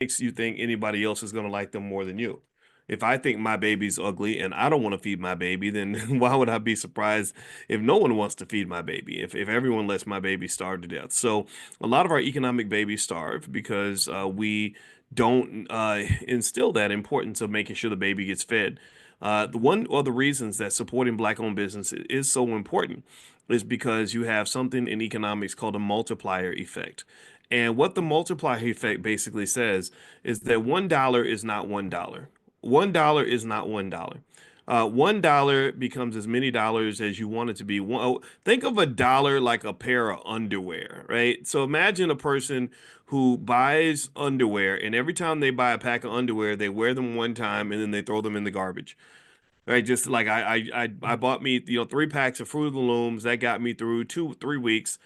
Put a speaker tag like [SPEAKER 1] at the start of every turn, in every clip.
[SPEAKER 1] makes you think anybody else is going to like them more than you? If I think my baby's ugly and I don't want to feed my baby, then why would I be surprised if no one wants to feed my baby, if everyone lets my baby starve to death? So a lot of our economic babies starve because we don't instill that importance of making sure the baby gets fed. The one of the reasons that supporting black-owned business is so important is because you have something in economics called a multiplier effect. And what the multiplier effect basically says is that $1 is not $1. $1 is not $1. $1 becomes as many dollars as you want it to be. Think of a dollar like a pair of underwear, right? So imagine a person who buys underwear, and every time they buy a pack of underwear, they wear them one time and then they throw them in the garbage. Right, just like I bought me, 3 packs of Fruit of the Looms that got me through 2 3 weeks,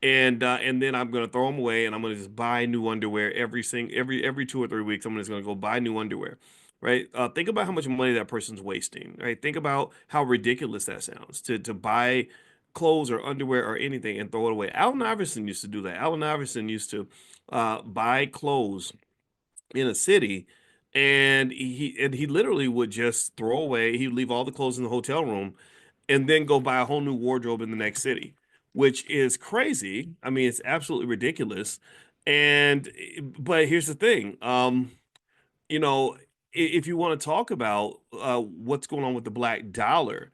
[SPEAKER 1] and then I'm gonna throw them away, and I'm gonna just buy new underwear every 2 or 3 weeks. I'm just gonna go buy new underwear, right? Think about how much money that person's wasting, right? Think about how ridiculous that sounds to buy clothes or underwear or anything and throw it away. Allen Iverson used to do that. Allen Iverson used to buy clothes in a city, and he literally would just throw away. He'd leave all the clothes in the hotel room and then go buy a whole new wardrobe in the next city, which is crazy. I mean, it's absolutely ridiculous. And but here's the thing, you know, if you want to talk about what's going on with the black dollar,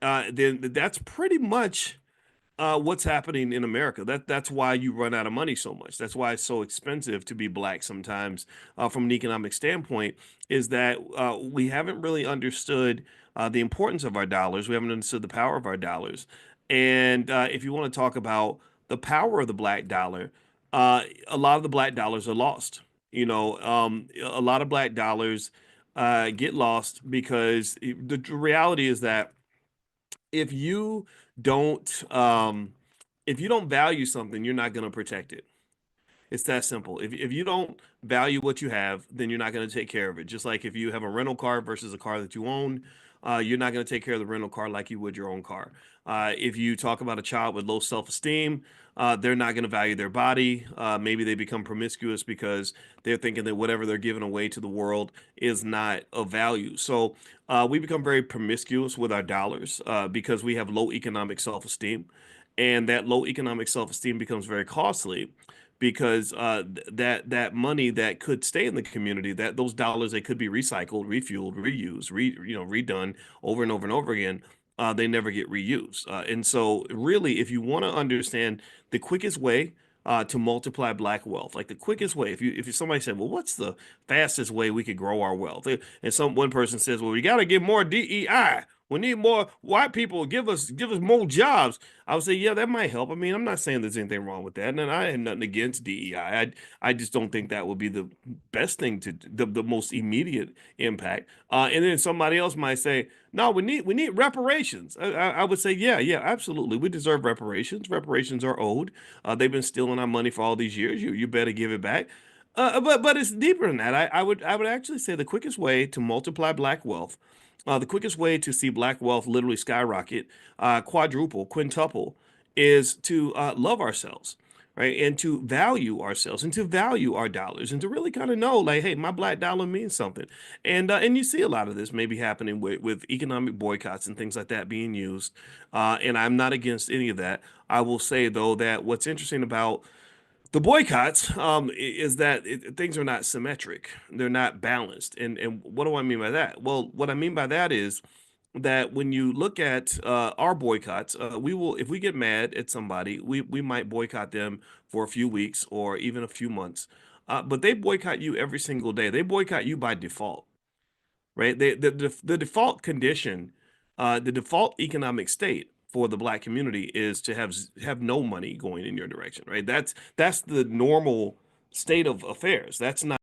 [SPEAKER 1] then that's pretty much what's happening in America. That's why you run out of money so much. That's why it's so expensive to be black sometimes, from an economic standpoint, is that we haven't really understood the importance of our dollars. We haven't understood the power of our dollars. And if you want to talk about the power of the black dollar, a lot of the black dollars are lost. A lot of black dollars get lost because the reality is that if you don't if you don't value something, you're not going to protect it. It's that simple. If you don't value what you have, then you're not going to take care of it. Just like if you have a rental car versus a car that you own, you're not going to take care of the rental car like you would your own car. If you talk about a child with low self-esteem, they're not going to value their body. Maybe they become promiscuous because they're thinking that whatever they're giving away to the world is not of value. So we become very promiscuous with our dollars because we have low economic self-esteem. And that low economic self-esteem becomes very costly because that money that could stay in the community, that those dollars, they could be recycled, refueled, reused, redone over and over and over again. They never get reused. And so, really, if you want to understand the quickest way to multiply black wealth, like the quickest way, if somebody said, "Well, what's the fastest way we could grow our wealth?" And one person says, "Well, we got to get more DEI. We need more white people. Give us more jobs." I would say, yeah, that might help. I mean, I'm not saying there's anything wrong with that, and I have nothing against DEI. I just don't think that would be the best thing the most immediate impact. And then somebody else might say, no, we need reparations. I would say, yeah, yeah, absolutely, we deserve reparations. Reparations are owed. They've been stealing our money for all these years. You better give it back. But it's deeper than that. I would actually say the quickest way to multiply black wealth, the quickest way to see black wealth literally skyrocket, quadruple, quintuple, is to love ourselves, right? And to value ourselves and to value our dollars and to really kind of know, like, hey, my black dollar means something. And you see a lot of this maybe happening with economic boycotts and things like that being used. And I'm not against any of that. I will say, though, that what's interesting about the boycotts is that things are not symmetric. They're not balanced. And what do I mean by that? Well, what I mean by that is that when you look at our boycotts, we will, if we get mad at somebody, we might boycott them for a few weeks or even a few months. But they boycott you every single day. They boycott you by default, right? The default condition, the default economic state for the black community is to have no money going in your direction, right? That's the normal state of affairs. That's not